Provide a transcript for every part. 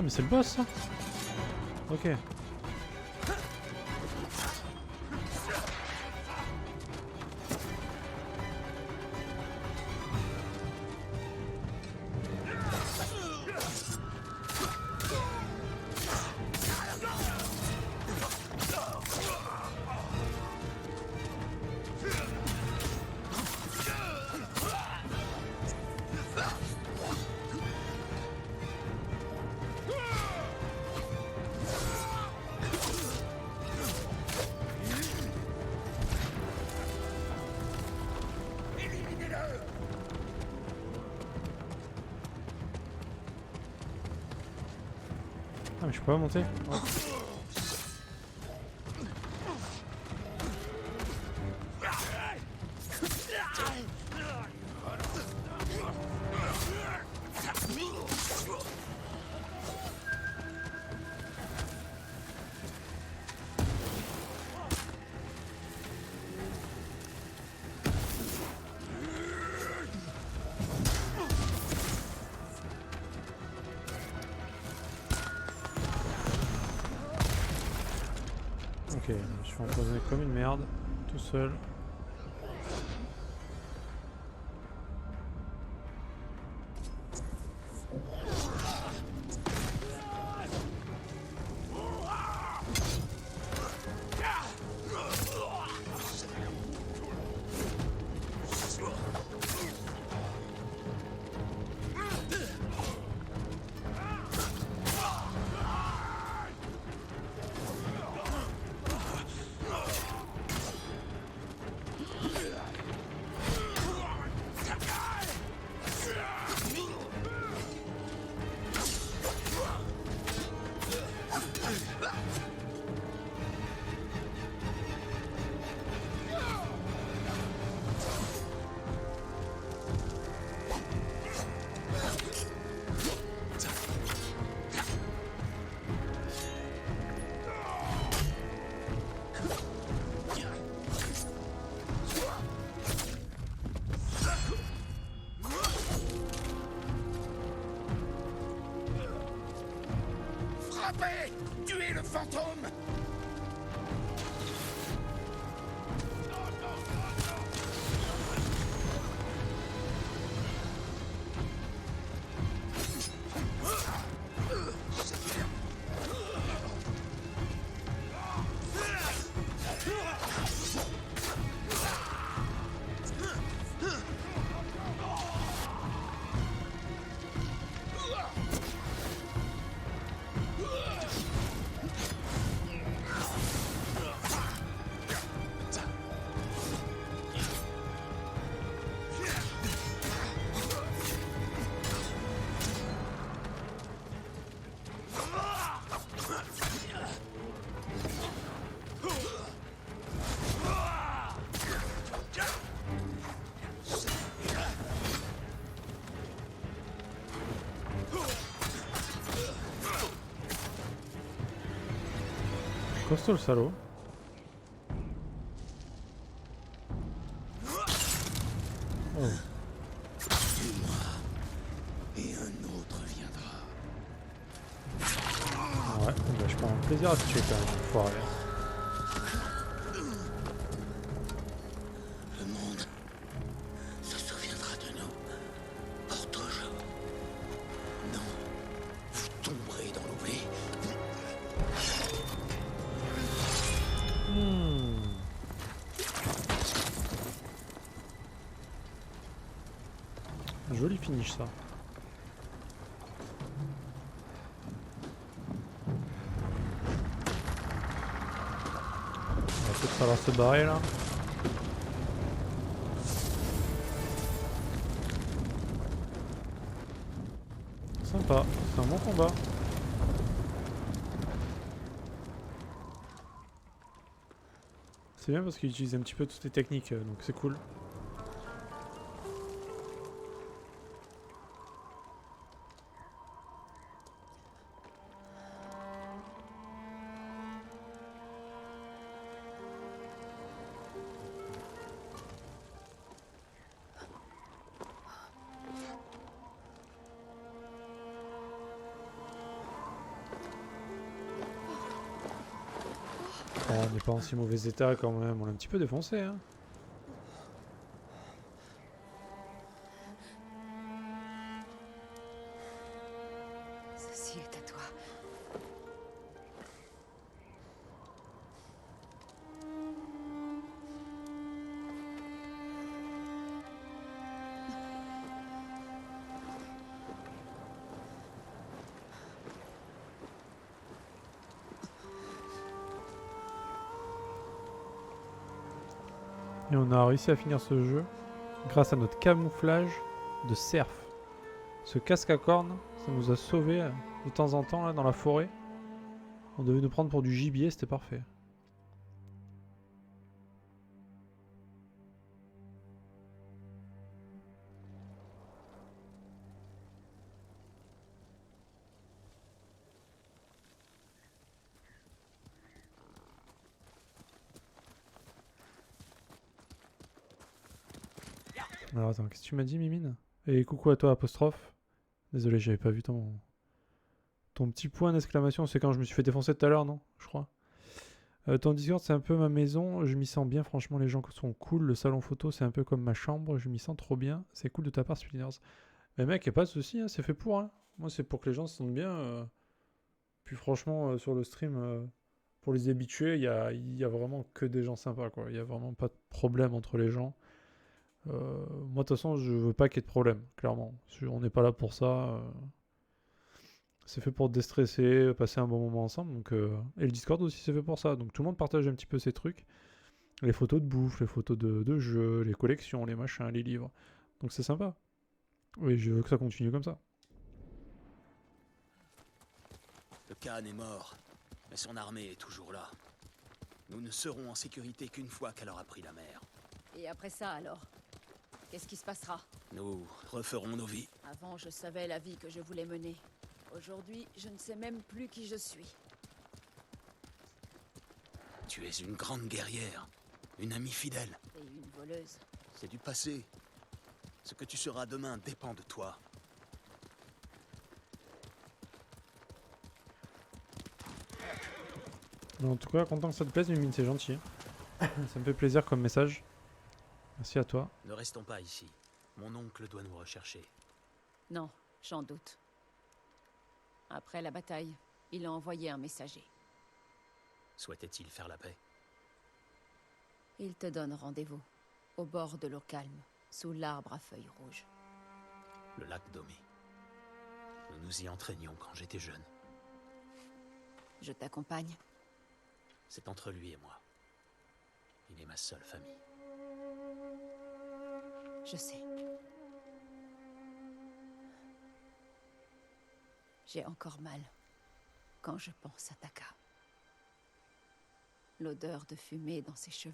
mais c'est le boss ça. Ok. Ah mais je peux pas monter. Ouais. Ok, je suis empoisonné comme une merde, tout seul. Tuez le fantôme! Costaud le salaud. Oh. Et un autre viendra. Ouais, bah, je prends plaisir à te tuer quand même, enfoiré. Le monde se souviendra de nous pour toujours. Non, vous tomberez dans l'oubli. Joli finish ça. On va peut-être falloir se barrer là. Sympa, c'est un bon combat. C'est bien parce qu'il utilise un petit peu toutes les techniques, donc c'est cool. n'est pas en si mauvais état quand même, on l'a un petit peu défoncé hein. Ceci est à toi. Et on a réussi à finir ce jeu grâce à notre camouflage de cerf. Ce casque à cornes, ça nous a sauvés de temps en temps là, dans la forêt. On devait nous prendre pour du gibier, c'était parfait. Alors attends, qu'est-ce que tu m'as dit Mimine? Et coucou à toi apostrophe. Désolé, j'avais pas vu ton petit point d'exclamation. C'est quand je me suis fait défoncer tout à l'heure, non? Je crois. Ton Discord c'est un peu ma maison, je m'y sens bien, franchement les gens sont cool, le salon photo c'est un peu comme ma chambre, je m'y sens trop bien, c'est cool de ta part Spiners. Mais mec, y'a pas de soucis, hein, c'est fait pour. Hein. Moi c'est pour que les gens se sentent bien. Puis franchement sur le stream, pour les habitués, y a vraiment que des gens sympas quoi, il y a vraiment pas de problème entre les gens. Moi de toute façon je veux pas qu'il y ait de problème, clairement. On n'est pas là pour ça. C'est fait pour déstresser, passer un bon moment ensemble. Donc, et le Discord aussi c'est fait pour ça. Donc tout le monde partage un petit peu ses trucs. Les photos de bouffe, les photos de jeux, les collections, les machins, les livres. Donc c'est sympa. Oui, je veux que ça continue comme ça. Le Khan est mort, mais son armée est toujours là. Nous ne serons en sécurité qu'une fois qu'elle aura pris la mer. Et après ça, alors? Qu'est-ce qui se passera? Nous referons nos vies. Avant, je savais la vie que je voulais mener. Aujourd'hui, je ne sais même plus qui je suis. Tu es une grande guerrière, une amie fidèle. Et une voleuse. C'est du passé. Ce que tu seras demain dépend de toi. En tout cas, content que ça te plaise, Mimine, c'est gentil. Ça me fait plaisir comme message. Merci à toi. Ne restons pas ici. Mon oncle doit nous rechercher. Non, j'en doute. Après la bataille, il a envoyé un messager. Souhaitait-il faire la paix? Il te donne rendez-vous, au bord de l'eau calme, sous l'arbre à feuilles rouges. Le lac Domi. Nous nous y entraînions quand j'étais jeune. Je t'accompagne. C'est entre lui et moi. Il est ma seule famille. Je sais. J'ai encore mal quand je pense à Taka. L'odeur de fumée dans ses cheveux.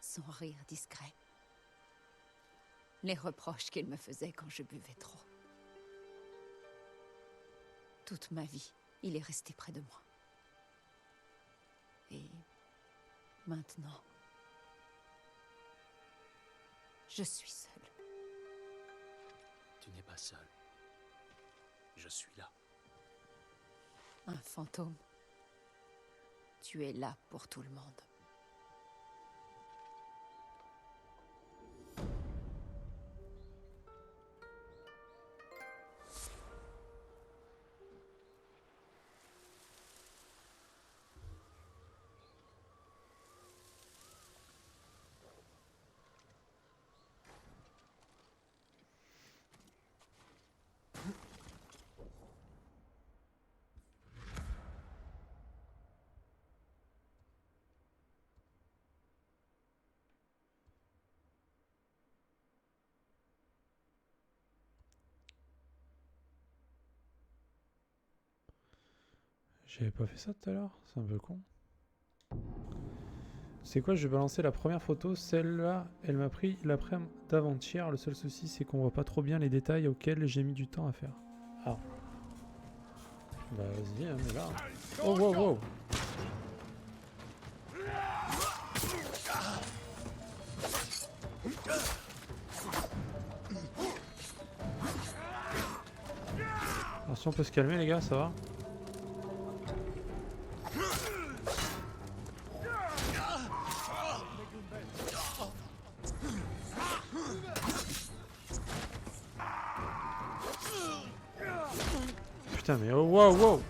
Son rire discret. Les reproches qu'il me faisait quand je buvais trop. Toute ma vie, il est resté près de moi. Et maintenant, je suis seule. Tu n'es pas seul. Je suis là. Un fantôme. Tu es là pour tout le monde. J'avais pas fait ça tout à l'heure, c'est un peu con. C'est quoi, je vais balancer la première photo, celle-là, elle m'a pris l'après-midi d'avant-hier. Le seul souci, c'est qu'on voit pas trop bien les détails auxquels j'ai mis du temps à faire. Ah. Bah vas-y, hein, mais là. Oh wow wow. Alors si on peut se calmer les gars, ça va? putain, mais oh, wow, wow.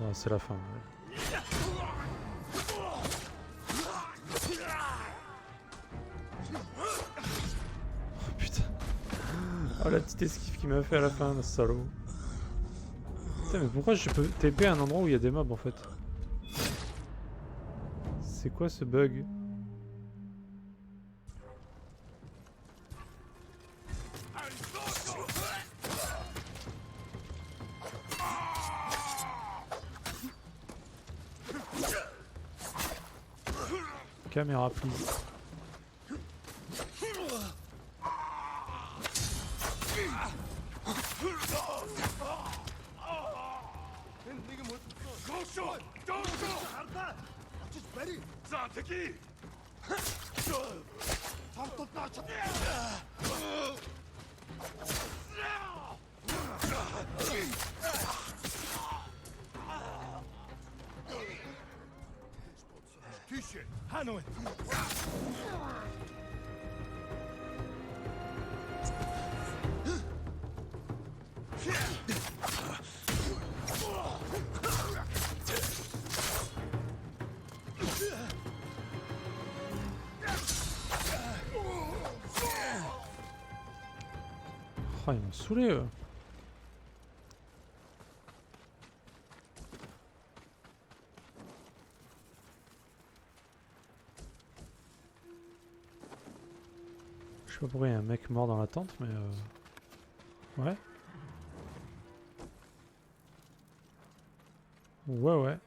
Oh, c'est la fin. Ouais. Oh putain. Oh la petite esquive qu'il m'a fait à la fin, ce salaud. Putain, mais pourquoi je peux TP à un endroit où il y a des mobs en fait? C'est quoi ce bug? Caméra, please. Oh, ils m'ont saoulé eux. Je sais pas pourquoi il y a un mec mort dans la tente, mais ouais. Ouais, ouais.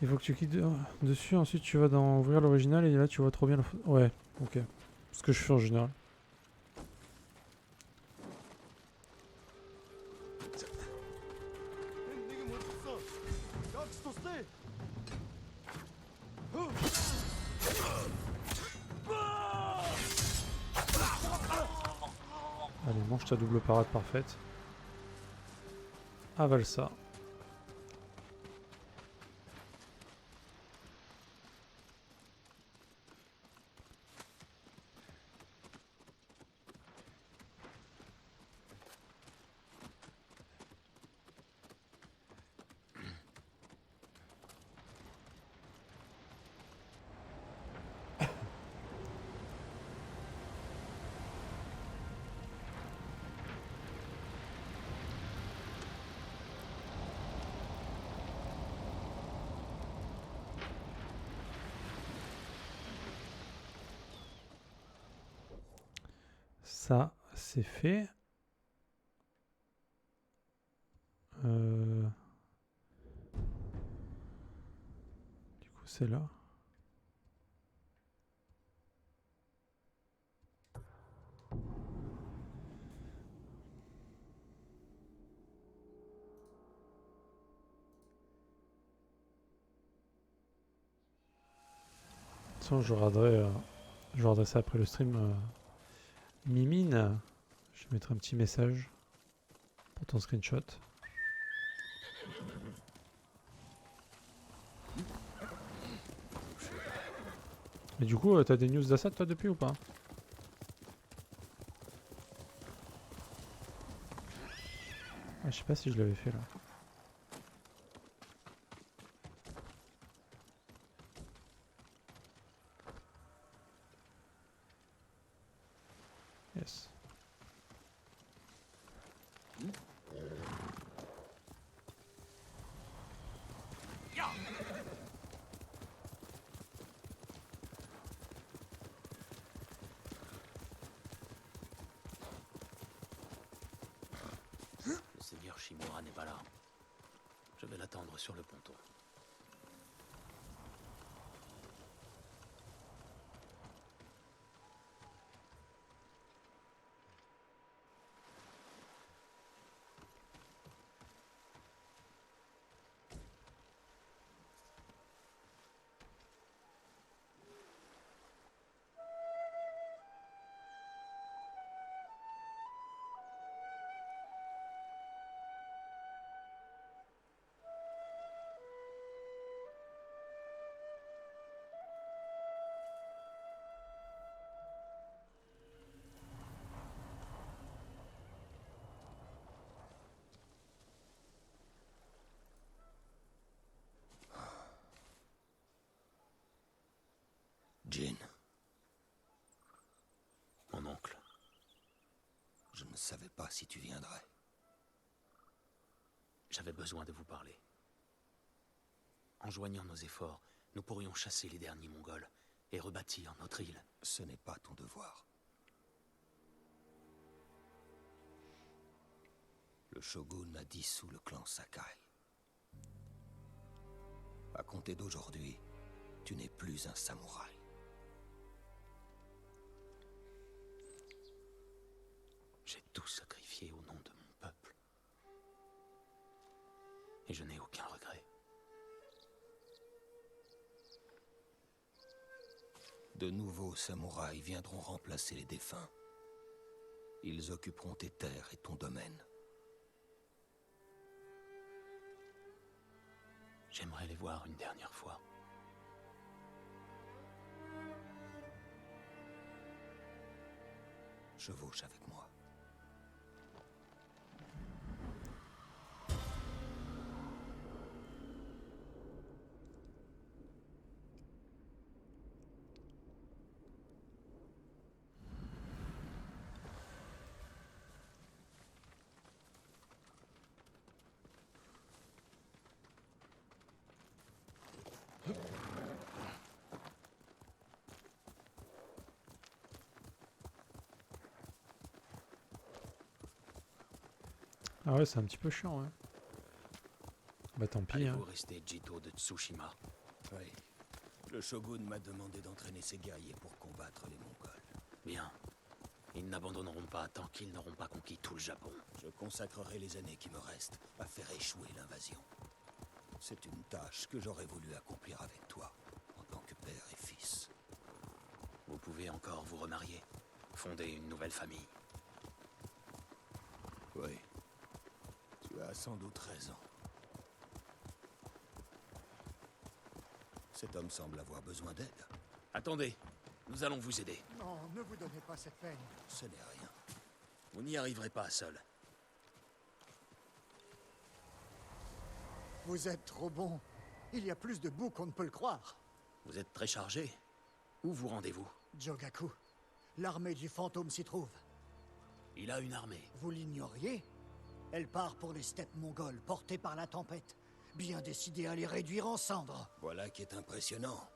Il faut que tu cliques dessus, ensuite tu vas dans ouvrir l'original et là tu vois trop bien la photo. Ouais, ok. Ce que je fais en général. Allez, mange ta double parade parfaite. Avale ça. Ça, c'est fait. Du coup, c'est là. De toute façon, je regarderai ça après le stream. Mimine, je mettrai un petit message pour ton screenshot. Mais du coup, t'as des news d'Assad toi depuis ou pas? Ah, je sais pas si je l'avais fait là. Yes. Le seigneur Shimura n'est pas là. Je vais l'attendre sur le ponton. ne savais pas si tu viendrais. J'avais besoin de vous parler. En joignant nos efforts, nous pourrions chasser les derniers Mongols et rebâtir notre île. Ce n'est pas ton devoir. Le shogun a dissous le clan Sakai. À compter d'aujourd'hui, tu n'es plus un samouraï. J'ai tout sacrifié au nom de mon peuple. Et je n'ai aucun regret. De nouveaux samouraïs viendront remplacer les défunts. Ils occuperont tes terres et ton domaine. J'aimerais les voir une dernière fois. Chevauche avec moi. Ah ouais, c'est un petit peu chiant, ouais. Bah tant pis, hein. Allez-vous rester Jito de Tsushima? Oui. Le shogun m'a demandé d'entraîner ses guerriers pour combattre les Mongols. Bien. Ils n'abandonneront pas tant qu'ils n'auront pas conquis tout le Japon. Je consacrerai les années qui me restent à faire échouer l'invasion. C'est une tâche que j'aurais voulu accomplir avec toi, en tant que père et fils. Vous pouvez encore vous remarier, fonder une nouvelle famille. Oui. Tu as sans doute raison. Cet homme semble avoir besoin d'aide. Attendez, nous allons vous aider. Non, ne vous donnez pas cette peine. Ce n'est rien. Vous n'y arriverez pas seul. Vous êtes trop bon. Il y a plus de boue qu'on ne peut le croire. Vous êtes très chargé. Où vous rendez-vous? Jogaku, l'armée du fantôme s'y trouve. Il a une armée. Vous l'ignoriez? Elle part pour les steppes mongoles, portée par la tempête. Bien décidée à les réduire en cendres. Voilà qui est impressionnant.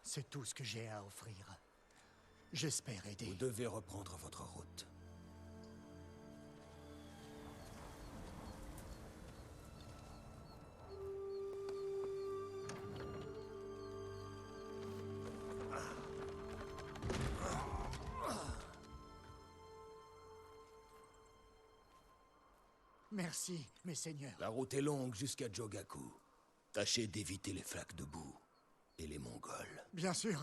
C'est tout ce que j'ai à offrir. J'espère aider. Vous devez reprendre votre route. Merci, mes seigneurs. La route est longue jusqu'à Jogaku. Tâchez d'éviter les flaques de boue et les Mongols. Bien sûr.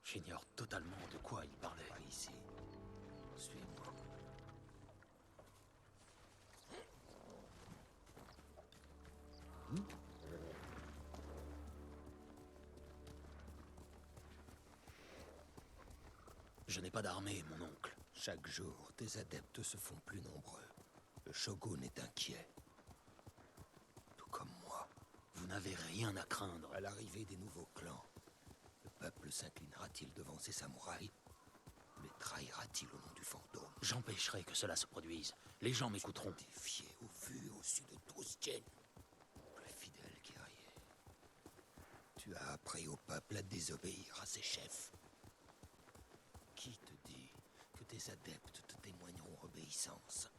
J'ignore totalement de quoi il parlait. Pas ici. Suis-moi. Je n'ai pas d'armée, mon oncle. Chaque jour, tes adeptes se font plus nombreux. Le shogun est inquiet. Tout comme moi. Vous n'avez rien à craindre. À l'arrivée des nouveaux clans, le peuple s'inclinera-t-il devant ses samouraïs? Ou les trahira-t-il au nom du fantôme? J'empêcherai que cela se produise. Les gens m'écouteront. Défié au vu au-dessus de Tousjen, plus fidèle guerrier. Tu as appris au peuple à désobéir à ses chefs. Qui te dit que tes adeptes te témoigneront obéissance?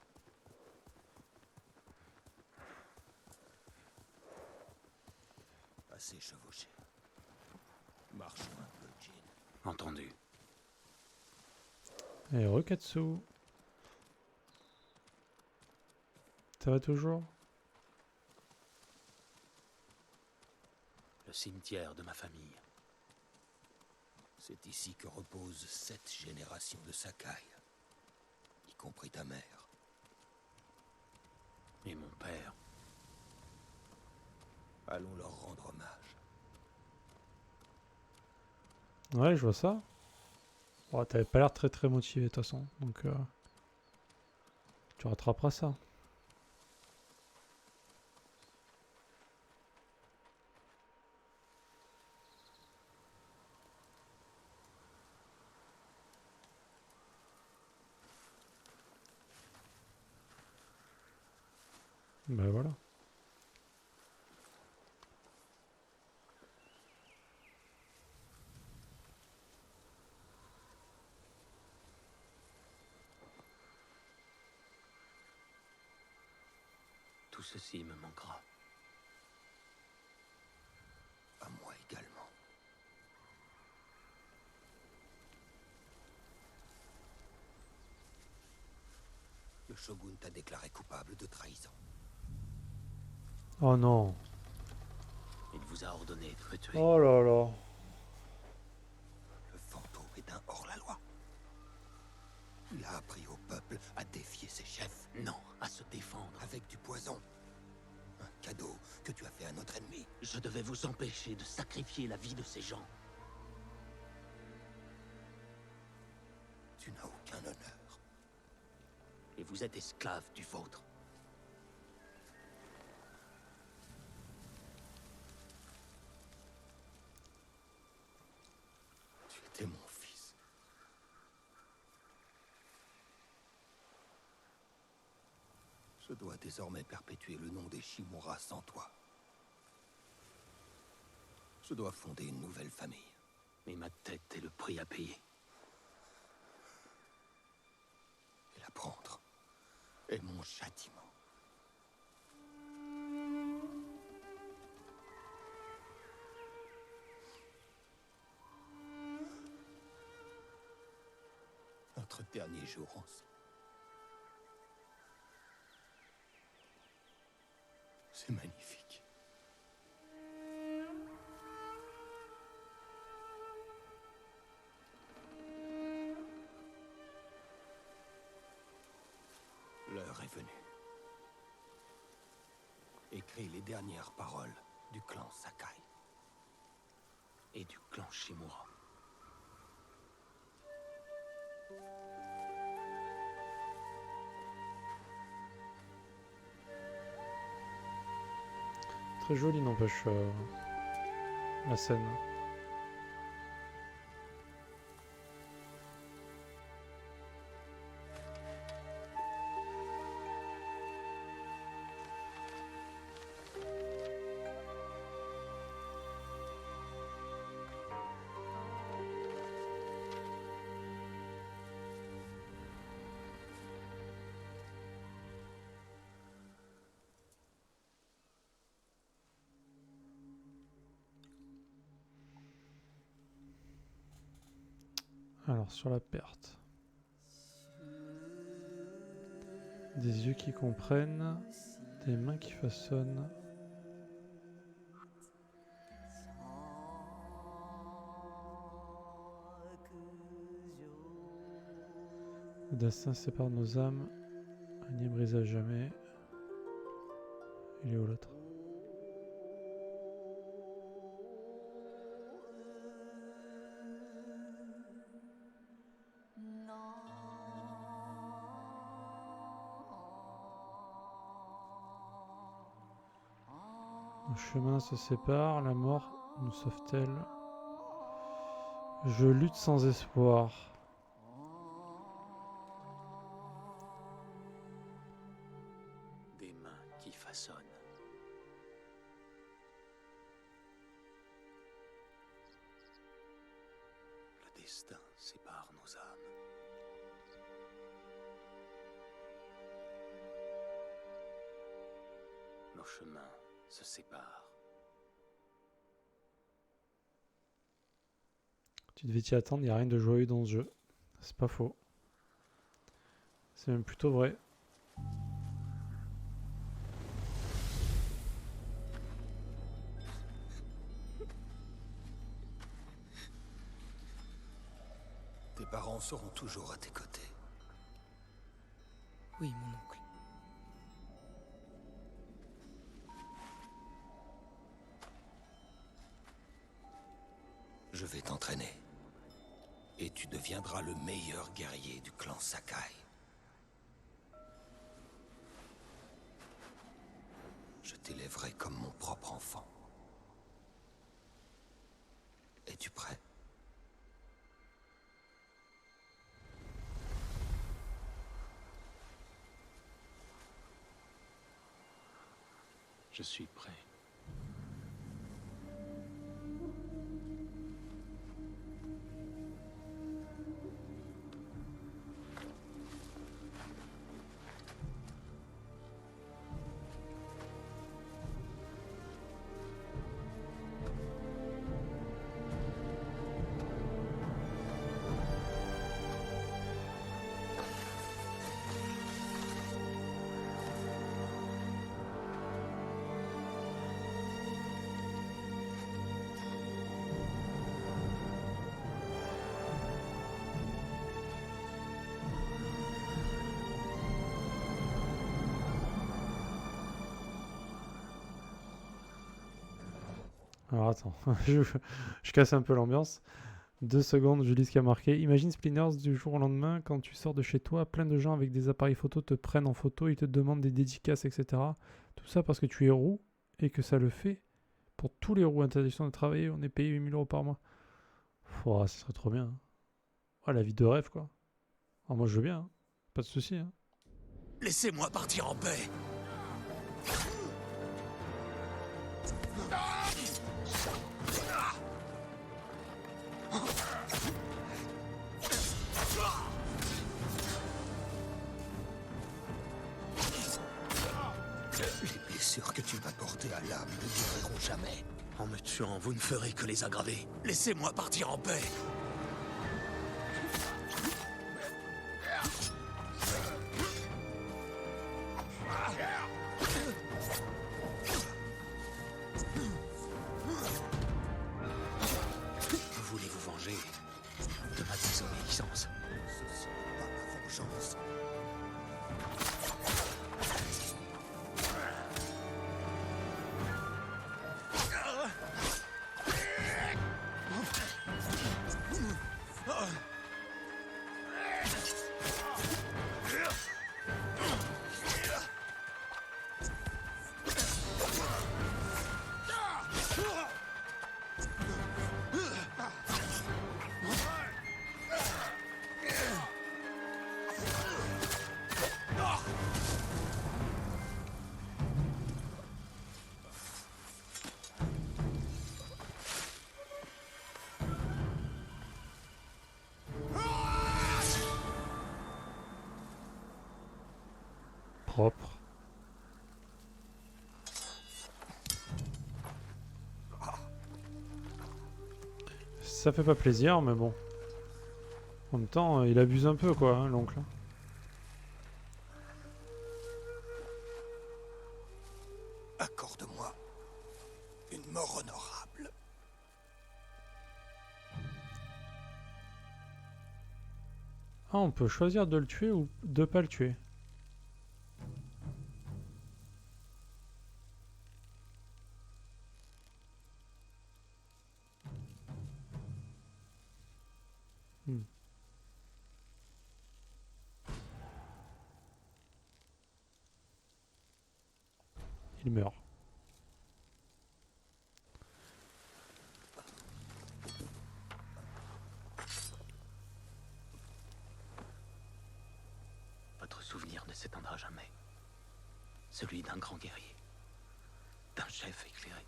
Assez chevauché. Marchons un peu, Jin. Entendu. Et Rekatsu. Ça va toujours? Le cimetière de ma famille. C'est ici que reposent 7 générations de Sakai, y compris ta mère. Et mon père. Allons leur rendre hommage. Ouais, je vois ça. Bon, t'avais pas l'air très très motivé de toute façon, donc tu rattraperas ça. Bah voilà. Tout ceci me manquera. À moi également. Le shogun t'a déclaré coupable de trahison. Oh non. Il vous a ordonné de me tuer. Oh là là. Le fantôme est un hors-la-loi. Il a appris au peuple à défier ses chefs Non, à se défendre. avec du poison. Un cadeau que tu as fait à notre ennemi. Je devais vous empêcher de sacrifier la vie de ces gens. Tu n'as aucun honneur. Et vous êtes esclave du vôtre. Tu étais mon fils. Je dois désormais perpétuer le nom des Shimura sans toi. Je dois fonder une nouvelle famille. Mais ma tête est le prix à payer. Et la prendre est mon châtiment. Notre dernier jour ensemble. C'est magnifique. L'heure est venue. Écris les dernières paroles du clan Sakai. Et du clan Shimura. Très joli n'empêche la scène. Alors sur la perte. Des yeux qui comprennent, des mains qui façonnent. Le destin sépare nos âmes, un lien brise à jamais. Il est où l'autre? Nos chemins se séparent, la mort nous sauve-t-elle? Je lutte sans espoir. Des mains qui façonnent. Le destin sépare nos âmes. Nos chemins se séparent. Tu devais t'y attendre, il n'y a rien de joyeux dans ce jeu. C'est pas faux. C'est même plutôt vrai. Tes parents seront toujours à tes côtés. Oui, mon oncle. Je vais t'entraîner. Et tu deviendras le meilleur guerrier du clan Sakai. Je t'élèverai comme mon propre enfant. Es-tu prêt? Je suis prêt. Alors attends, je casse un peu l'ambiance. 2 secondes, je lis ce qui a marqué. Imagine Splinters du jour au lendemain, quand tu sors de chez toi, plein de gens avec des appareils photo te prennent en photo, ils te demandent des dédicaces, etc. Tout ça parce que tu es roux et que ça le fait. Pour tous les roux, interdiction de travailler, on est payé 8 000 € par mois. Ouah, ça serait trop bien. Hein. Ah, la vie de rêve, quoi. Ah, moi, je veux bien. Hein. Pas de souci. Hein. Laissez-moi partir en paix. Les blessures que tu m'as portées à l'âme ne guériront jamais. En me tuant, vous ne ferez que les aggraver. Laissez-moi partir en paix. Voulez vous venger de ma désobéissance? Ceci n'est pas ma vengeance. Propre. Ça fait pas plaisir, mais bon. En même temps, il abuse un peu, quoi, hein, l'oncle. Accorde-moi une mort honorable. Ah, on peut choisir de le tuer ou de pas le tuer. Hmm. Il meurt. Votre souvenir ne s'éteindra jamais. Celui d'un grand guerrier. D'un chef éclairé.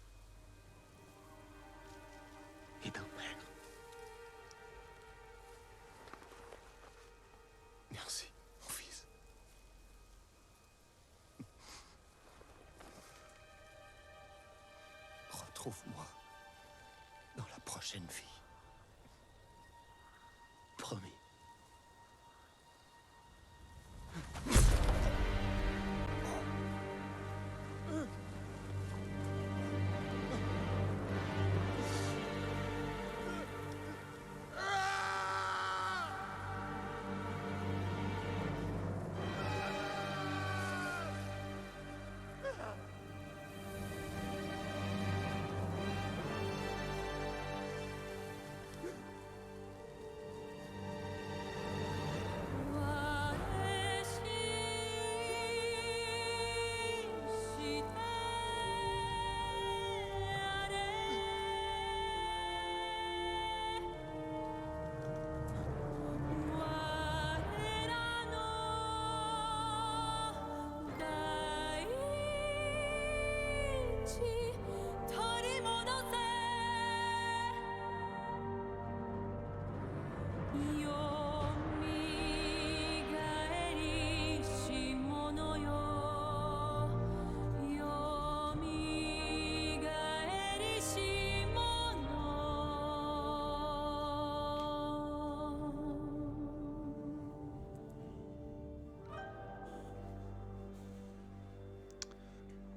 Et d'un père. Merci, mon fils. Retrouve-moi dans la prochaine vie. Promis.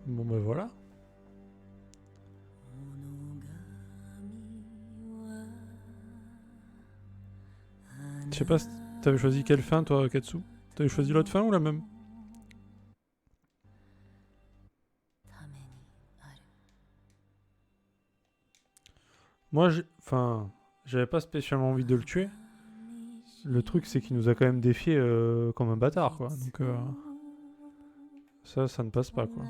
Bon ben voilà. Je sais pas si t'avais choisi quelle fin toi, Katsu? T'avais choisi l'autre fin ou la même? Moi, j'avais pas spécialement envie de le tuer. Le truc, c'est qu'il nous a quand même défié comme un bâtard, quoi. Donc ça ne passe pas, quoi.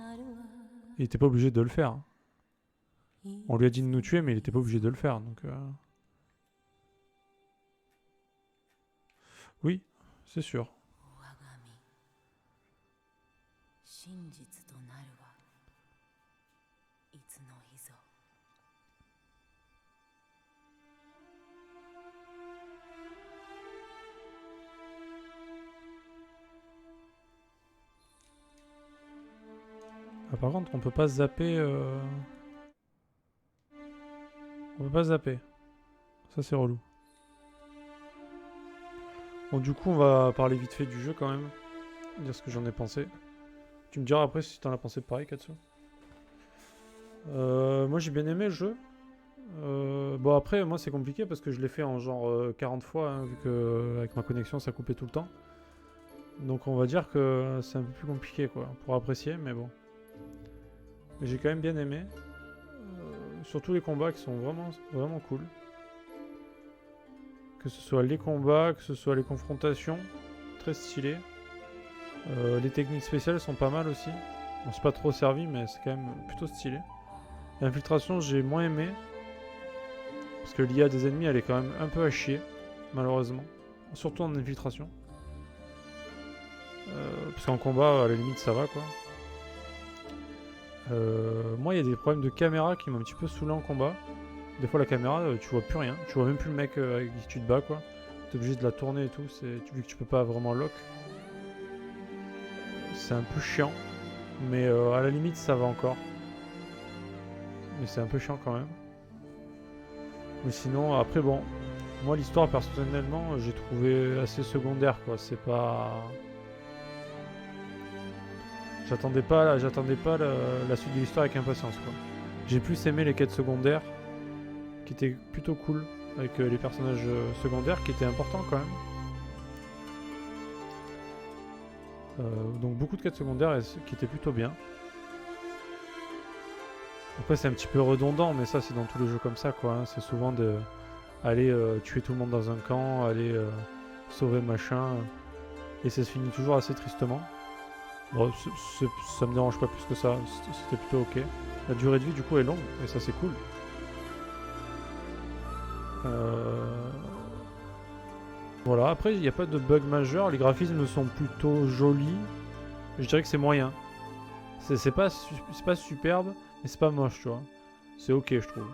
Il était pas obligé de le faire. On lui a dit de nous tuer, mais il était pas obligé de le faire, donc... Oui, c'est sûr. Ah, par contre, on peut pas zapper... On peut pas zapper. Ça, c'est relou. Bon, du coup, on va parler vite fait du jeu quand même. Dire ce que j'en ai pensé. Tu me diras après si t'en as pensé pareil, Katsu. Moi, j'ai bien aimé le jeu. Bon, après, moi, c'est compliqué parce que je l'ai fait en genre 40 fois, hein, vu que avec ma connexion, ça coupait tout le temps. Donc, on va dire que c'est un peu plus compliqué, quoi, pour apprécier, mais bon. Mais j'ai quand même bien aimé. Surtout les combats qui sont vraiment, vraiment cool. Que ce soit les combats, que ce soit les confrontations, très stylé. Les techniques spéciales sont pas mal aussi. Bon, c'est pas trop servi, mais c'est quand même plutôt stylé. L'infiltration, j'ai moins aimé. Parce que l'IA des ennemis, elle est quand même un peu à chier, malheureusement. Surtout en infiltration. Parce qu'en combat, à la limite, ça va, quoi. Moi, il y a des problèmes de caméra qui m'ont un petit peu saoulé en combat. Des fois, la caméra, tu vois plus rien. Tu vois même plus le mec avec qui tu te bats, quoi. T'es obligé de la tourner et tout, vu que tu peux pas vraiment lock. C'est un peu chiant. Mais à la limite, ça va encore. Mais c'est un peu chiant quand même. Mais sinon, après, bon. Moi, l'histoire, personnellement, j'ai trouvé assez secondaire, quoi. C'est pas... J'attendais pas la suite de l'histoire avec impatience, quoi. J'ai plus aimé les quêtes secondaires, qui étaient plutôt cool, avec les personnages secondaires, qui étaient importants quand même. Donc beaucoup de quêtes secondaires qui étaient plutôt bien. Après c'est un petit peu redondant, mais ça c'est dans tous les jeux comme ça, quoi. Hein. C'est souvent de aller tuer tout le monde dans un camp, aller sauver machin, et ça se finit toujours assez tristement. Bon, ça me dérange pas plus que ça, c'était plutôt ok. La durée de vie du coup est longue, et ça c'est cool. Voilà, après il n'y a pas de bug majeur, les graphismes sont plutôt jolis. Je dirais que c'est moyen. C'est pas superbe, mais c'est pas moche, tu vois. C'est ok, je trouve.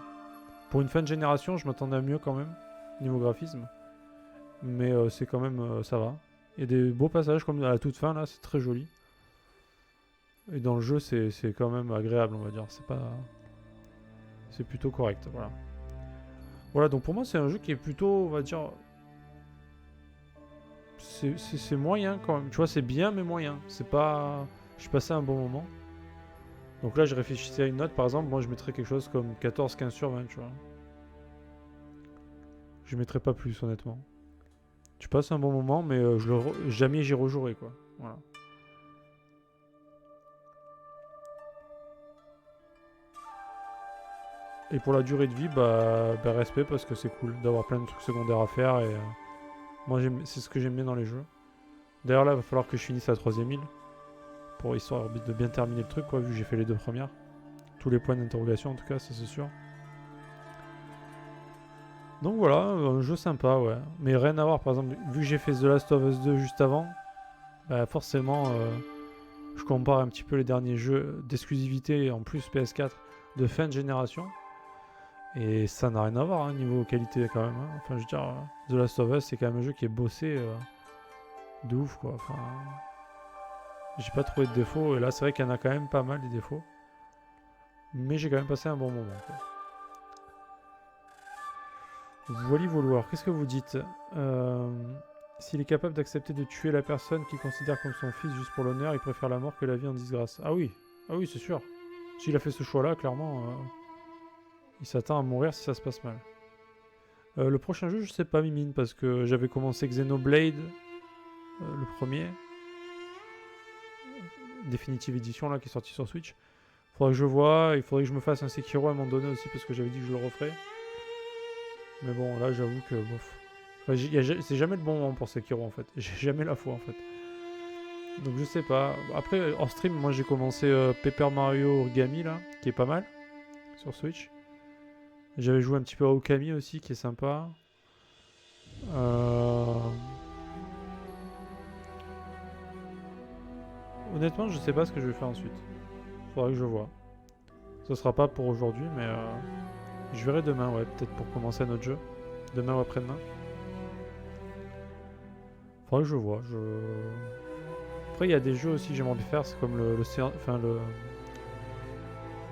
Pour une fin de génération, je m'attendais à mieux quand même, niveau graphisme. Mais c'est quand même, ça va. Il y a des beaux passages comme à la toute fin, là, c'est très joli. Et dans le jeu, c'est quand même agréable, on va dire. C'est pas... C'est plutôt correct, voilà. Voilà, donc pour moi, c'est un jeu qui est plutôt, on va dire... C'est moyen, quand même. Tu vois, c'est bien, mais moyen. C'est pas... J'ai passé un bon moment. Donc là, je réfléchissais à une note, par exemple. Moi, je mettrais quelque chose comme 14-15 sur 20, tu vois. Je mettrais pas plus, honnêtement. Tu passes un bon moment, mais jamais j'y rejouerai, quoi. Voilà. Et pour la durée de vie, bah respect, parce que c'est cool d'avoir plein de trucs secondaires à faire. Et moi, c'est ce que j'aime bien dans les jeux. D'ailleurs, là, il va falloir que je finisse la 3ème île. Pour histoire de bien terminer le truc, quoi, vu que j'ai fait les 2 premières. Tous les points d'interrogation, en tout cas, ça c'est sûr. Donc voilà, un jeu sympa, ouais. Mais rien à voir, par exemple, vu que j'ai fait The Last of Us 2 juste avant, bah forcément, je compare un petit peu les derniers jeux d'exclusivité, en plus PS4, de fin de génération. Et ça n'a rien à voir, hein, niveau qualité quand même. Hein. Enfin, je veux dire, The Last of Us, c'est quand même un jeu qui est bossé de ouf, quoi. Enfin, j'ai pas trouvé de défauts. Et là, c'est vrai qu'il y en a quand même pas mal des défauts. Mais j'ai quand même passé un bon moment, quoi. Voilà, vouloir. Qu'est-ce que vous dites S'il est capable d'accepter de tuer la personne qu'il considère comme son fils juste pour l'honneur, il préfère la mort que la vie en disgrâce. Ah oui, c'est sûr. S'il a fait ce choix-là, clairement, il s'attend à mourir si ça se passe mal. Le prochain jeu, je sais pas, Mimine, parce que j'avais commencé Xenoblade, le premier. Definitive Edition, là, qui est sorti sur Switch. Faudrait que je vois, il faudrait que je me fasse un Sekiro à un moment donné aussi, parce que j'avais dit que je le referais. Mais bon, là, j'avoue que, bof. Enfin, c'est jamais le bon moment pour Sekiro, en fait. J'ai jamais la foi, en fait. Donc, je sais pas. Après, hors stream, moi, j'ai commencé Paper Mario Origami, là, qui est pas mal, sur Switch. J'avais joué un petit peu à Okami aussi, qui est sympa. Honnêtement, je sais pas ce que je vais faire ensuite. Faudrait que je vois. Ce sera pas pour aujourd'hui, mais je verrai demain, ouais, peut-être pour commencer un autre jeu. Demain ou après-demain. Faudrait que je vois. Après, il y a des jeux aussi que j'aimerais bien faire, c'est comme le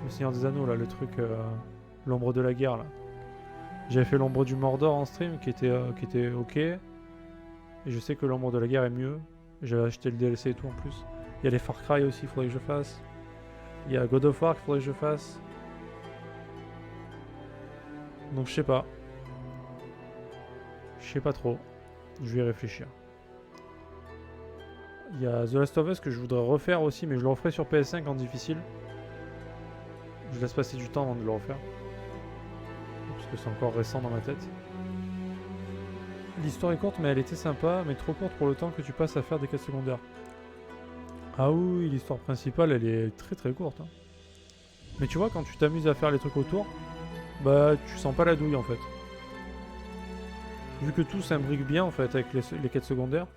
Seigneur des Anneaux, là, le truc, l'ombre de la guerre, là. J'avais fait l'ombre du Mordor en stream, qui était ok. Et je sais que l'ombre de la guerre est mieux. J'avais acheté le DLC et tout en plus. Il y a les Far Cry aussi, il faudrait que je fasse. Il y a God of War qu'il faudrait que je fasse. Donc je sais pas. Je sais pas trop. Je vais y réfléchir. Il y a The Last of Us que je voudrais refaire aussi, mais je le referai sur PS5 en difficile. Je laisse passer du temps avant de le refaire. Parce que c'est encore récent dans ma tête. L'histoire est courte, mais elle était sympa, mais trop courte pour le temps que tu passes à faire des quêtes secondaires. Ah oui, l'histoire principale, elle est très très courte. Hein. Mais tu vois, quand tu t'amuses à faire les trucs autour, bah tu sens pas la douille en fait. Vu que tout s'imbrique bien en fait avec les quêtes secondaires,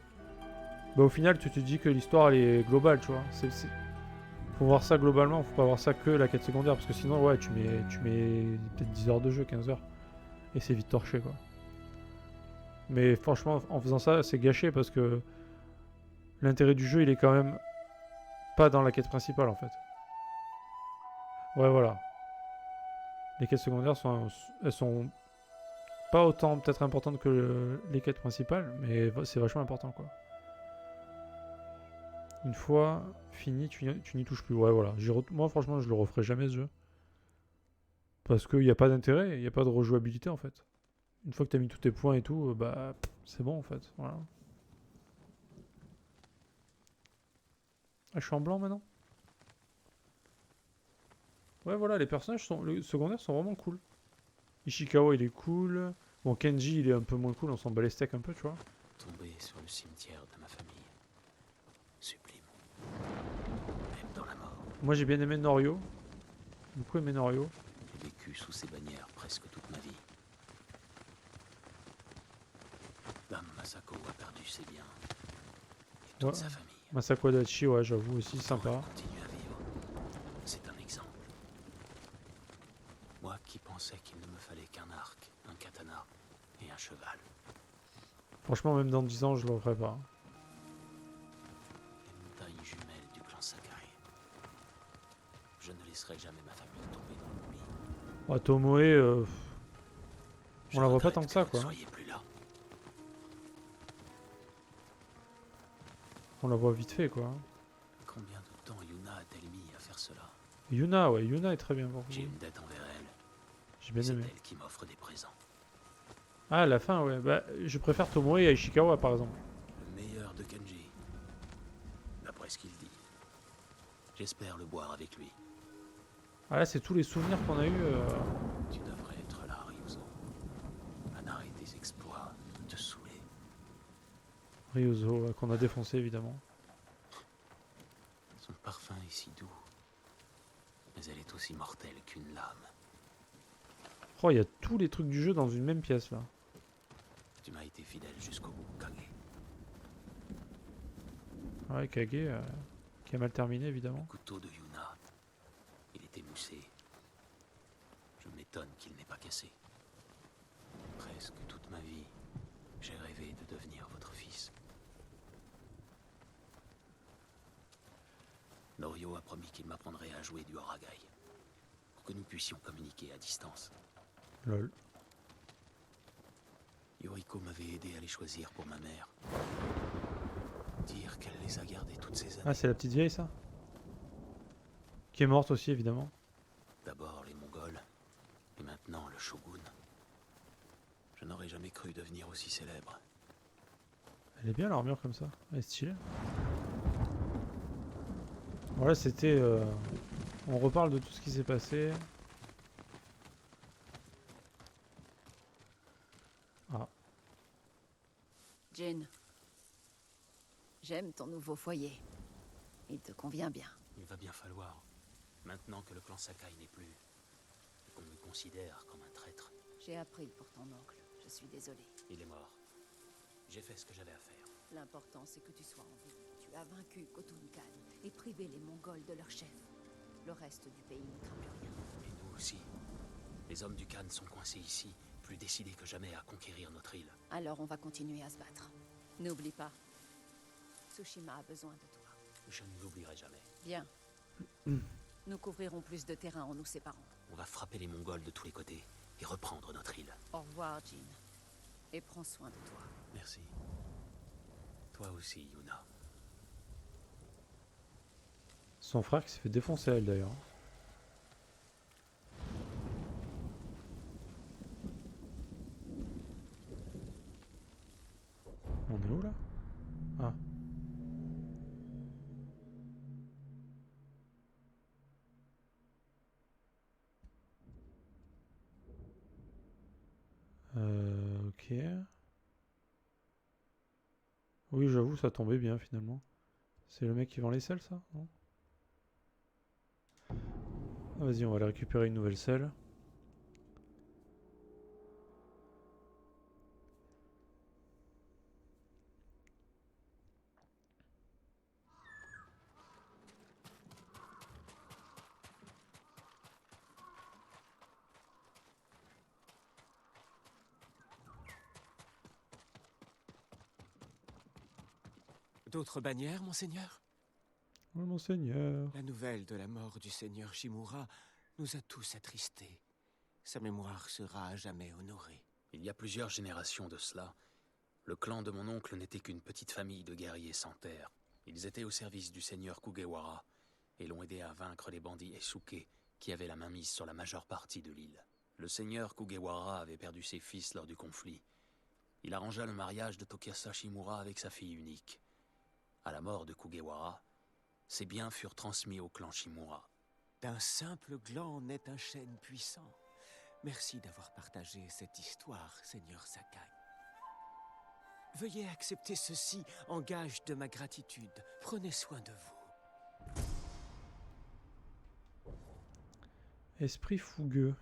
bah au final tu te dis que l'histoire elle est globale, tu vois. Faut voir ça globalement, faut pas voir ça que la quête secondaire, parce que sinon ouais tu mets peut-être 10 heures de jeu, 15 heures. Et c'est vite torché quoi. Mais franchement en faisant ça c'est gâché parce que l'intérêt du jeu il est quand même pas dans la quête principale en fait. Ouais voilà. Les quêtes secondaires elles sont pas autant peut-être importantes que les quêtes principales, mais c'est vachement important quoi. Une fois fini, tu n'y touches plus. Ouais voilà. Moi franchement je le referai jamais ce jeu. Parce qu'il n'y a pas d'intérêt, il n'y a pas de rejouabilité en fait. Une fois que tu as mis tous tes points et tout, bah c'est bon en fait. Voilà. Ah je suis en blanc maintenant. Ouais voilà, les personnages les secondaires sont vraiment cool. Ishikawa il est cool. Bon Kenji il est un peu moins cool, on s'en bat les steaks un peu tu vois. Tomber sur le cimetière de ma famille. Sublime. Même dans la mort. Moi j'ai bien aimé Norio. Beaucoup aimé Norio. J'ai vécu sous ces bannières presque toute ma vie. Dame Masako a perdu ses biens. Et toute Ouais. sa famille. Masako Adachi, ouais j'avoue aussi, sympa. Elle continue à vivre. C'est un exemple. Moi qui pensais qu'il ne me fallait qu'un arc, un katana et un cheval. Franchement même dans 10 ans je le referai pas. Les montagnes jumelles du clan Sakai. Je ne laisserai jamais ma famille tomber dans l'oubli. Ouais, Tomoe, Je on la voit pas regrette tant que ça vous quoi. ne soyez plus là. On la voit vite fait quoi. Combien de temps Yuna a-t-elle mis à faire cela? Yuna, ouais, Yuna est très bien pour J'ai vous. une dette envers elle. J'ai bien C'est aimé. elle qui m'offre des présents. Ah, à la fin, ouais. Bah, je préfère Tomoe à Ishikawa par exemple. Le meilleur de Kenji. D'après ce qu'il dit. J'espère le boire avec lui. Ah, là, c'est tous les souvenirs qu'on a eu. Tu devrais être là, Ryuzo. Un arrêt des exploits, te saouler. Ryuzo, qu'on a défoncé évidemment. Son parfum est si doux. Mais elle est aussi mortelle qu'une lame. Oh, il y a tous les trucs du jeu dans une même pièce là. Tu m'as été fidèle jusqu'au bout, Kage. Ouais, Kage, qui a mal terminé évidemment. Le couteau de Yuna. Il était moussé. Je m'étonne qu'il n'ait pas cassé. Presque toute ma vie, j'ai rêvé de devenir votre fils. Norio a promis qu'il m'apprendrait à jouer du Horagai, pour que nous puissions communiquer à distance. Lol. Yoriko m'avait aidé à les choisir pour ma mère. Dire qu'elle les a gardés toutes ces années. Ah, c'est la petite vieille, ça? Qui est morte aussi, évidemment. D'abord les Mongols, et maintenant le Shogun. Je n'aurais jamais cru devenir aussi célèbre. Elle est bien, l'armure, comme ça. Elle est stylée. Voilà, c'était... On reparle de tout ce qui s'est passé. Ah. Jin, j'aime ton nouveau foyer. Il te convient bien. Il va bien falloir, maintenant que le clan Sakai n'est plus, et qu'on me considère comme un traître. J'ai appris pour ton oncle. Je suis désolée. Il est mort. J'ai fait ce que j'avais à faire. L'important, c'est que tu sois en vie. Tu as vaincu Khotun Khan et privé les Mongols de leur chef. Le reste du pays ne craint plus rien. Et nous aussi. Les hommes du Khan sont coincés ici, plus décidés que jamais à conquérir notre île. Alors on va continuer à se battre. N'oublie pas, Tsushima a besoin de toi. Je ne l'oublierai jamais. Bien. Nous couvrirons plus de terrain en nous séparant. On va frapper les Mongols de tous les côtés et reprendre notre île. Au revoir, Jin. Et prends soin de toi. Merci. Toi aussi, Yuna. Son frère qui s'est fait défoncer, elle, d'ailleurs. On est où, là? Ah. Ok. Oui, j'avoue, ça tombait bien, finalement. C'est le mec qui vend les selles, ça? Non? Ah, vas-y, on va aller récupérer une nouvelle selle. D'autres bannières, monseigneur? Oh, monseigneur. La nouvelle de la mort du seigneur Shimura nous a tous attristés. Sa mémoire sera à jamais honorée. Il y a plusieurs générations de cela, le clan de mon oncle n'était qu'une petite famille de guerriers sans terre. Ils étaient au service du seigneur Kugewara et l'ont aidé à vaincre les bandits Esuke qui avaient la mainmise sur la majeure partie de l'île. Le seigneur Kugewara avait perdu ses fils lors du conflit. Il arrangea le mariage de Tokiasa Shimura avec sa fille unique. À la mort de Kugewara, ses biens furent transmis au clan Shimura. D'un simple gland naît un chêne puissant. Merci d'avoir partagé cette histoire, seigneur Sakai. Veuillez accepter ceci en gage de ma gratitude. Prenez soin de vous. Esprit fougueux.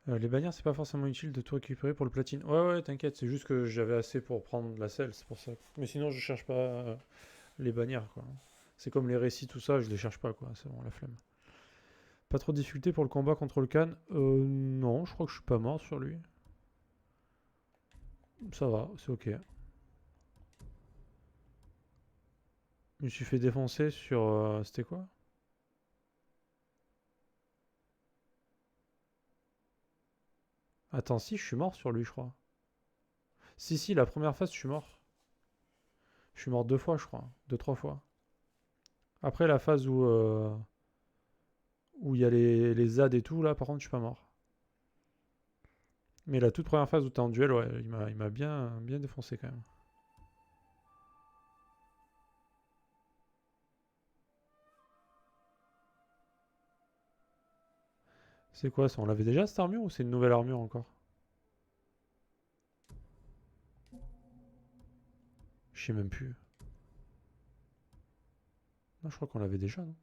Les bannières, c'est pas forcément utile de tout récupérer pour le platine. Ouais, t'inquiète, c'est juste que j'avais assez pour prendre la selle, c'est pour ça. Mais sinon, je cherche pas les bannières, quoi. C'est comme les récits, tout ça, je les cherche pas, quoi. C'est bon, la flemme. Pas trop de difficulté pour le combat contre le Khan. Non, je crois que je suis pas mort sur lui. Ça va, c'est ok. Je me suis fait défoncer sur... c'était quoi? Attends, si, je suis mort sur lui, je crois. Si, la première phase, je suis mort. Je suis mort 2 fois, je crois. 2-3 fois. Après, la phase où il y a les ZAD et tout, là, par contre, je suis pas mort. Mais la toute première phase où t'es en duel, ouais, il m'a bien défoncé, quand même. C'est quoi ça? On l'avait déjà, cette armure, ou c'est une nouvelle armure, encore? Je sais même plus. Non, je crois qu'on l'avait déjà, non?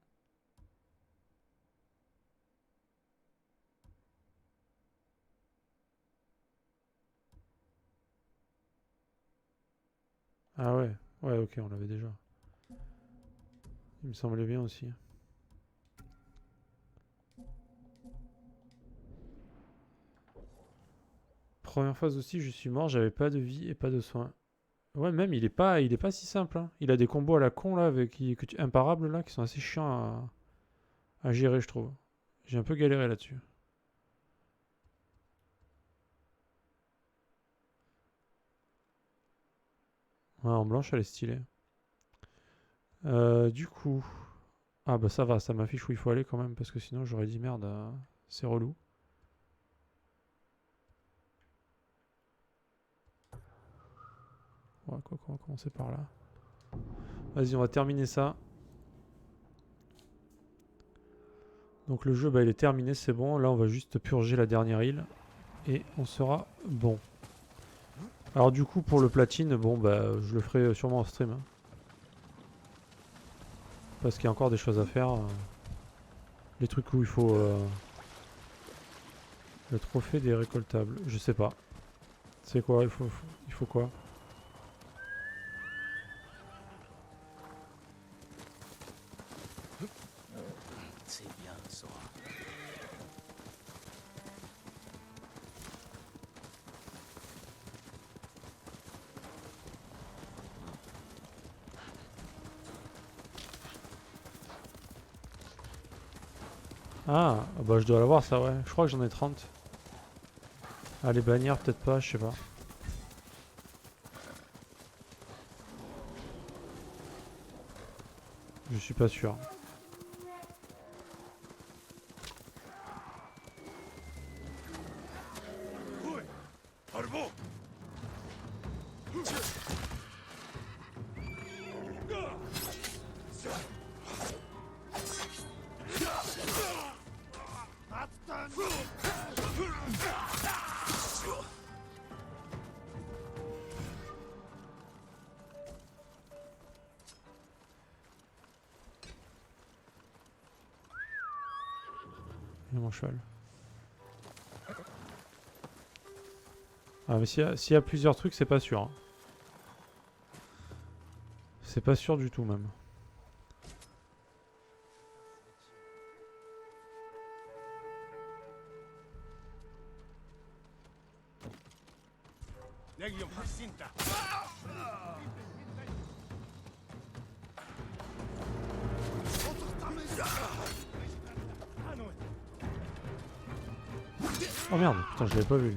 Ah ouais, ok, on l'avait déjà. Il me semblait bien aussi. Première phase aussi, je suis mort, j'avais pas de vie et pas de soins. Ouais, même il est pas si simple. Hein. Il a des combos à la con là, imparables là, qui sont assez chiants à gérer, je trouve. J'ai un peu galéré là-dessus. Ouais, en blanche, elle est stylée. Du coup... Ah bah ça va, ça m'affiche où il faut aller quand même, parce que sinon j'aurais dit merde, c'est relou. Ouais, quoi, on va commencer par là. Vas-y, on va terminer ça. Donc le jeu, bah, il est terminé, c'est bon. Là, on va juste purger la dernière île. Et on sera bon. Alors du coup, pour le platine, bon, bah, je le ferai sûrement en stream. Hein. Parce qu'il y a encore des choses à faire. Les trucs où il faut... le trophée des récoltables. Je sais pas. C'est quoi il faut quoi? C'est bien, Sora. Ah, bah je dois l'avoir ça, ouais. Je crois que j'en ai 30. Ah, les bannières, peut-être pas, je sais pas. Je suis pas sûr. Et mon cheval. Ah mais s'il y a plusieurs trucs, c'est pas sûr. Hein. C'est pas sûr du tout même. Oh merde, putain je l'avais pas vu.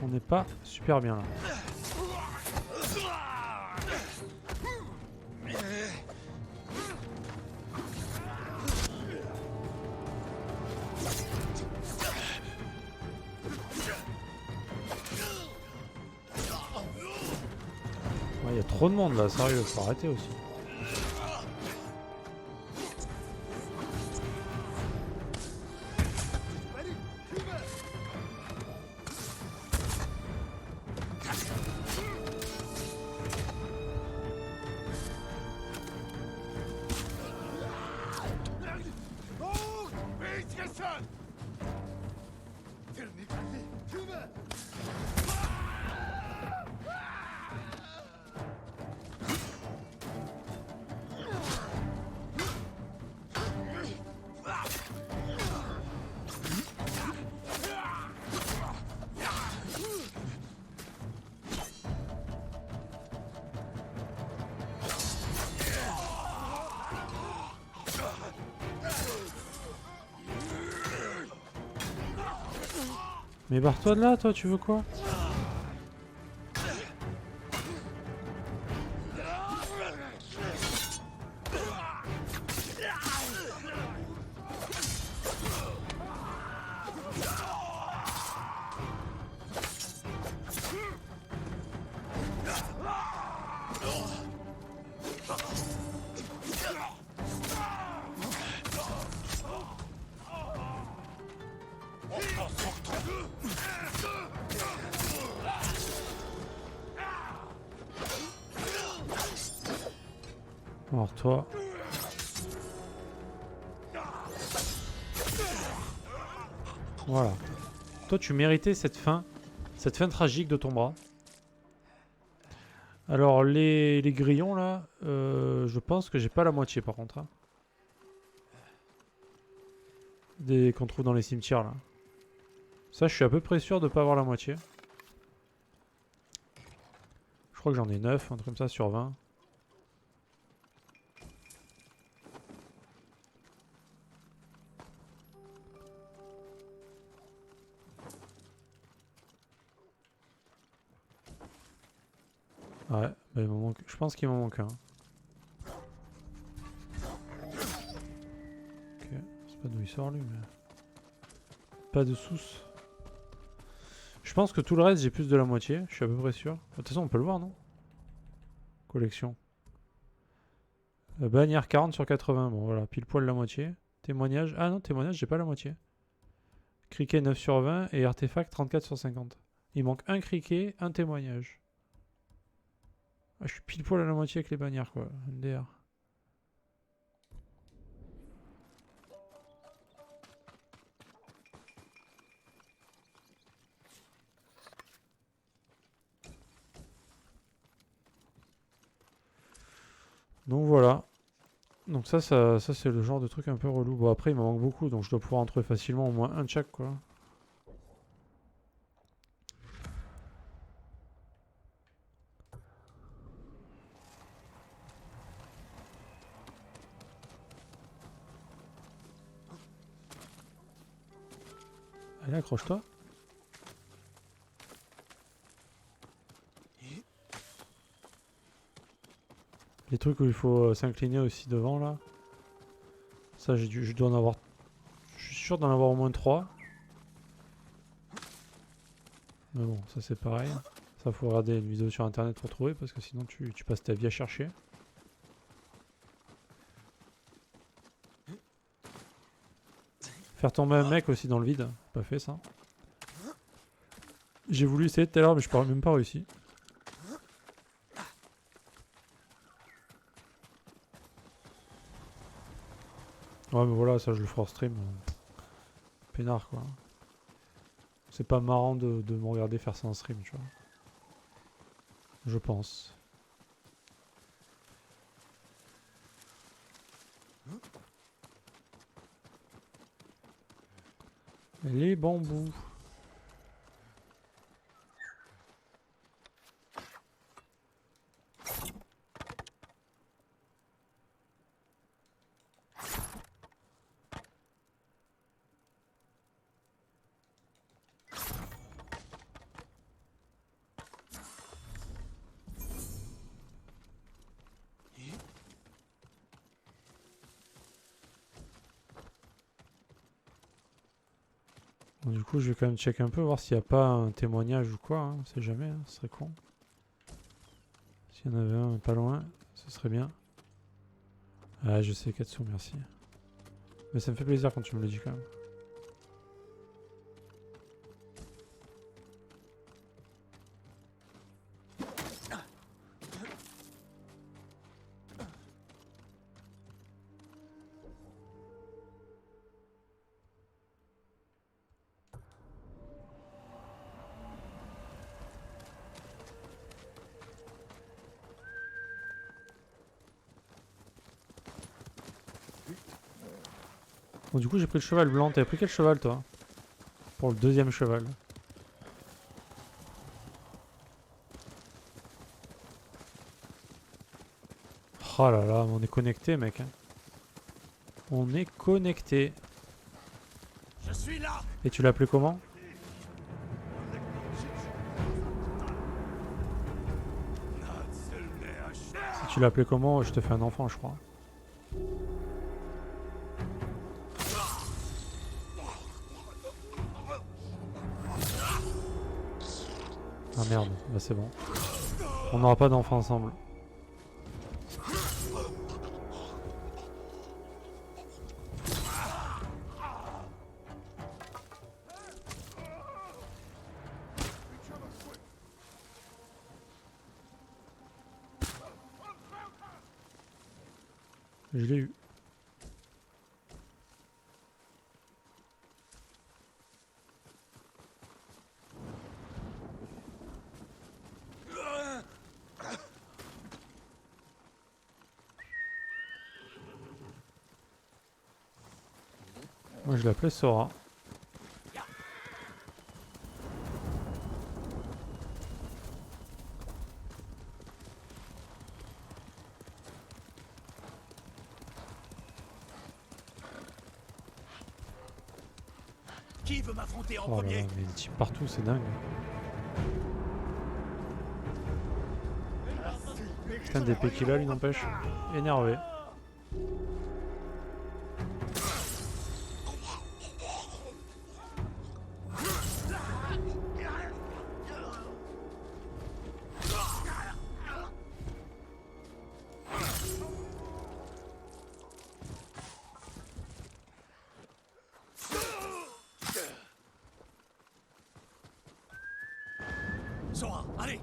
On n'est pas super bien là. Il y a trop de monde là, sérieux, faut arrêter aussi. Mais barre-toi de là, toi, tu veux quoi? Alors toi... Voilà. Toi, tu méritais cette fin tragique de ton bras. Alors, les grillons, là, je pense que j'ai pas la moitié, par contre. Hein. Des qu'on trouve dans les cimetières, là. Ça, je suis à peu près sûr de pas avoir la moitié. Je crois que j'en ai 9, un truc comme ça, sur 20. Ouais, bah, il m'en manque... je pense qu'il m'en manque un. Ok, je sais pas d'où il sort lui, mais... Pas de sous. Je pense que tout le reste, j'ai plus de la moitié, je suis à peu près sûr. De toute façon, on peut le voir, non? Collection. Bannière 40 sur 80, bon voilà, pile poil la moitié. Témoignage, ah non, témoignage, j'ai pas la moitié. Criquet 9 sur 20 et artefact 34 sur 50. Il manque un criquet, un témoignage. Ah, je suis pile poil à la moitié avec les bannières, quoi. NDR. Donc voilà. Donc ça c'est le genre de truc un peu relou. Bon après il m'en manque beaucoup, donc je dois pouvoir en trouver facilement au moins un de chaque, quoi. Allez, accroche-toi. Les trucs où il faut s'incliner aussi devant là. Ça je dois en avoir... Je suis sûr d'en avoir au moins 3. Mais bon, ça c'est pareil. Ça faut regarder une vidéo sur internet pour trouver parce que sinon tu passes ta vie à chercher. Faire tomber un mec aussi dans le vide, pas fait ça. J'ai voulu essayer tout à l'heure mais je n'ai même pas réussi. Ouais mais voilà, ça je le ferai en stream. Peinard quoi. C'est pas marrant de me regarder faire ça en stream, tu vois. Je pense. Les bambous. Bon, du coup, je vais quand même check un peu, voir s'il n'y a pas un témoignage ou quoi. Hein. On sait jamais, hein, ce serait con. S'il y en avait un pas loin, ce serait bien. Ah, je sais, Katsu, merci. Mais ça me fait plaisir quand tu me le dis quand même. Bon, du coup, j'ai pris le cheval blanc. T'avais pris quel cheval, toi? Pour le deuxième cheval. Oh là là, on est connecté, mec. Hein. On est connecté. Je suis là. Et tu l'as appelé comment? Si tu l'as appelé comment, je te fais un enfant, je crois. Ah merde, bah c'est bon. On n'aura pas d'enfant ensemble. Je l'ai eu. Moi je l'appelais Sora. Qui veut m'affronter en Oh là premier? là, mais il tire partout, c'est dingue. Putain d'épée qu'il a, lui n'empêche. Énervé. Sora, allez!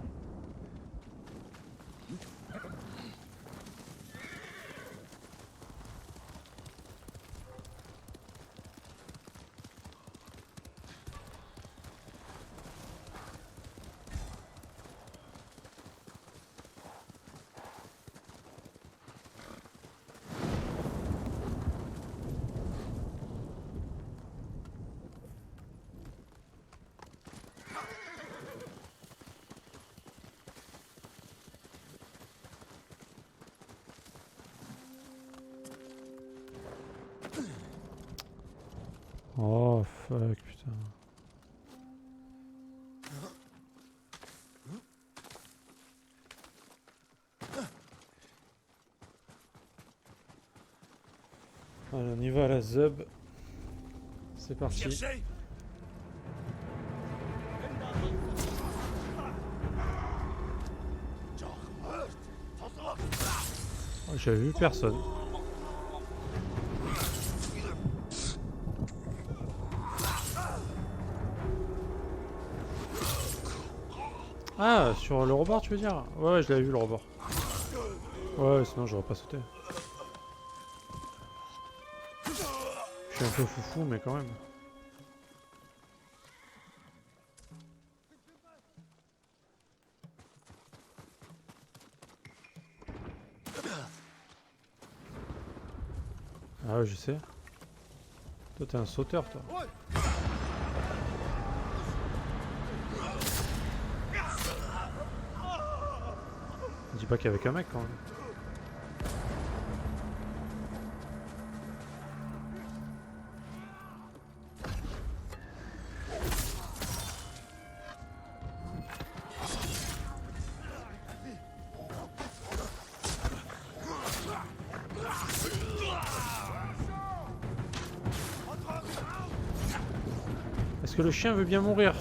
Oh fuck, putain. Allez, on y va à la Zub. C'est parti. Cherchez! Oh, j'avais vu personne. Ah, sur le rebord tu veux dire? Ouais, ouais, je l'avais vu le rebord. Ouais, sinon j'aurais pas sauté. Je suis un peu foufou, mais quand même. Ah ouais, je sais. Toi, t'es un sauteur, toi. Dis pas qu'il y avait qu'un mec, quand même. Est-ce que le chien veut bien mourir?